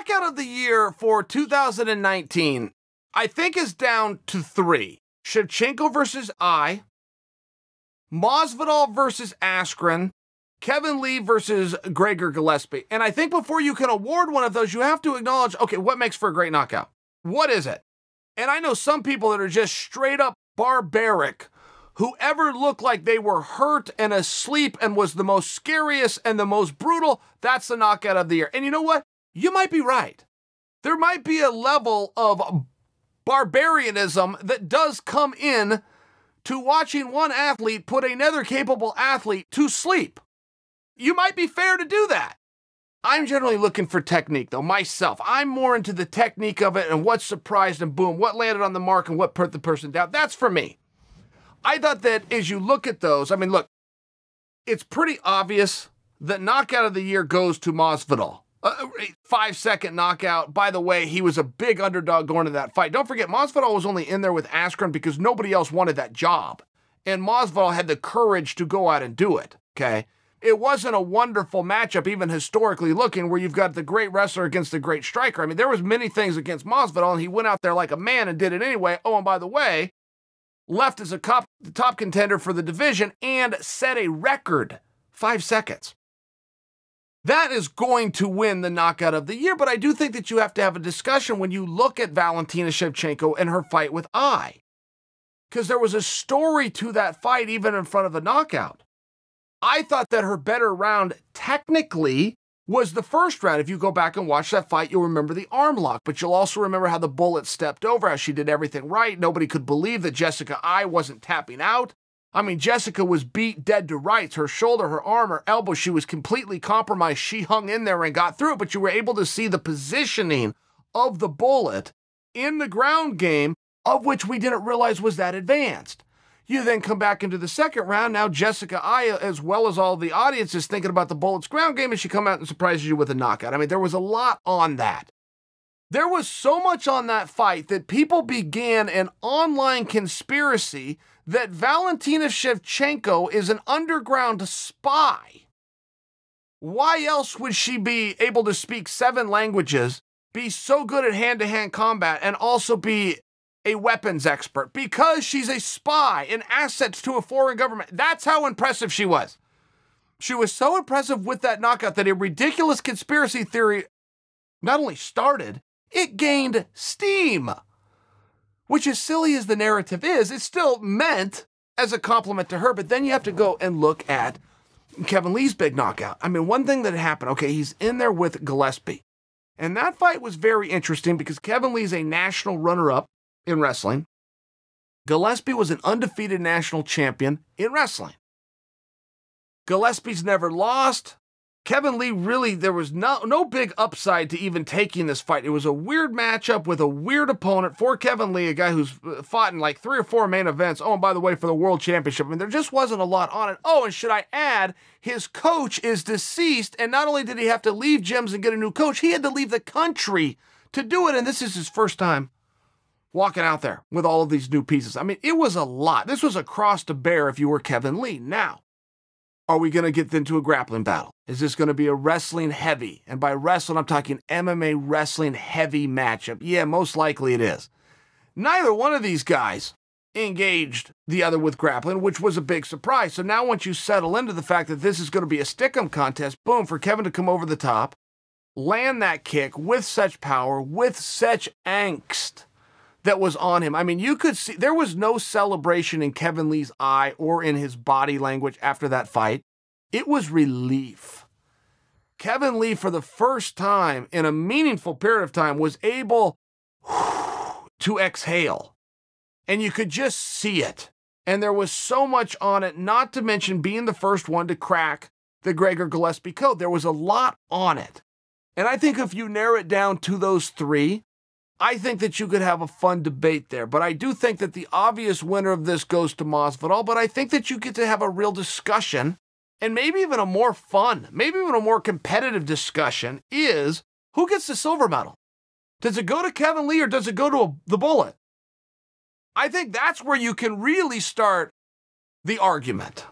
knockout of the year for 2019, I think, is down to 3. Shevchenko versus Masvidal versus Askren, Kevin Lee versus Gregor Gillespie. And I think before you can award one of those, you have to acknowledge, okay, what makes for a great knockout? What is it? And I know some people that are just straight up barbaric, whoever looked like they were hurt and asleep and was the most scariest and the most brutal, that's the knockout of the year. And you know what? You might be right. There might be a level of barbarianism that does come in to watching one athlete put another capable athlete to sleep. You might be fair to do that. I'm generally looking for technique, though, myself. I'm more into the technique of it and what surprised and boom, what landed on the mark and what put the person down. That's for me. I thought that as you look at those, I mean, look, it's pretty obvious that knockout of the year goes to Masvidal. 5-second knockout. By the way, he was a big underdog going to that fight. Don't forget, Masvidal was only in there with Askren because nobody else wanted that job. And Masvidal had the courage to go out and do it, okay? It wasn't a wonderful matchup, even historically looking, where you've got the great wrestler against the great striker. I mean, there was many things against Masvidal, and he went out there like a man and did it anyway. Oh, and by the way, left as a top contender for the division and set a record 5 seconds. That is going to win the knockout of the year, but I do think that you have to have a discussion when you look at Valentina Shevchenko and her fight with because there was a story to that fight even in front of the knockout. I thought that her better round technically was the first round. If you go back and watch that fight, you'll remember the arm lock, but you'll also remember how the bullet stepped over, how she did everything right. Nobody could believe that Jessica Ai wasn't tapping out. I mean, Jessica was beat dead to rights. Her shoulder, her arm, her elbow, she was completely compromised. She hung in there and got through it, but you were able to see the positioning of the bullet in the ground game, of which we didn't realize was that advanced. You then come back into the second round. Now Jessica Ai, as well as all the audience, is thinking about the bullet's ground game, and she come out and surprises you with a knockout. I mean, there was a lot on that. There was so much on that fight that people began an online conspiracy that Valentina Shevchenko is an underground spy. Why else would she be able to speak 7 languages, be so good at hand-to-hand combat, and also be a weapons expert? Because she's a spy, an asset to a foreign government. That's how impressive she was. She was so impressive with that knockout that a ridiculous conspiracy theory not only started, it gained steam. Which, as silly as the narrative is, it's still meant as a compliment to her. But then you have to go and look at Kevin Lee's big knockout. I mean, one thing that happened, okay, he's in there with Gillespie. And that fight was very interesting because Kevin Lee's a national runner-up in wrestling. Gillespie was an undefeated national champion in wrestling. Gillespie's never lost. Kevin Lee really, there was no big upside to even taking this fight. It was a weird matchup with a weird opponent for Kevin Lee, a guy who's fought in like 3 or 4 main events. Oh, and by the way, for the World Championship. I mean, there just wasn't a lot on it. Oh, and should I add, his coach is deceased, and not only did he have to leave gyms and get a new coach, he had to leave the country to do it, and this is his first time walking out there with all of these new pieces. I mean, it was a lot. This was a cross to bear if you were Kevin Lee. Now, are we going to get into a grappling battle? Is this going to be a wrestling heavy? And by wrestling, I'm talking MMA wrestling heavy matchup. Yeah, most likely it is. Neither one of these guys engaged the other with grappling, which was a big surprise. So now once you settle into the fact that this is going to be a stick-'em contest, boom, for Kevin to come over the top, land that kick with such power, with such angst that was on him. I mean, you could see there was no celebration in Kevin Lee's eye or in his body language after that fight. It was relief. Kevin Lee, for the first time in a meaningful period of time, was able to exhale. And you could just see it. And there was so much on it, not to mention being the first one to crack the Gregor Gillespie code. There was a lot on it. And I think if you narrow it down to those 3, I think that you could have a fun debate there. But I do think that the obvious winner of this goes to Masvidal, but I think that you get to have a real discussion, and maybe even a more fun, maybe even a more competitive discussion, is who gets the silver medal? Does it go to Kevin Lee or does it go to the Bullet? I think that's where you can really start the argument.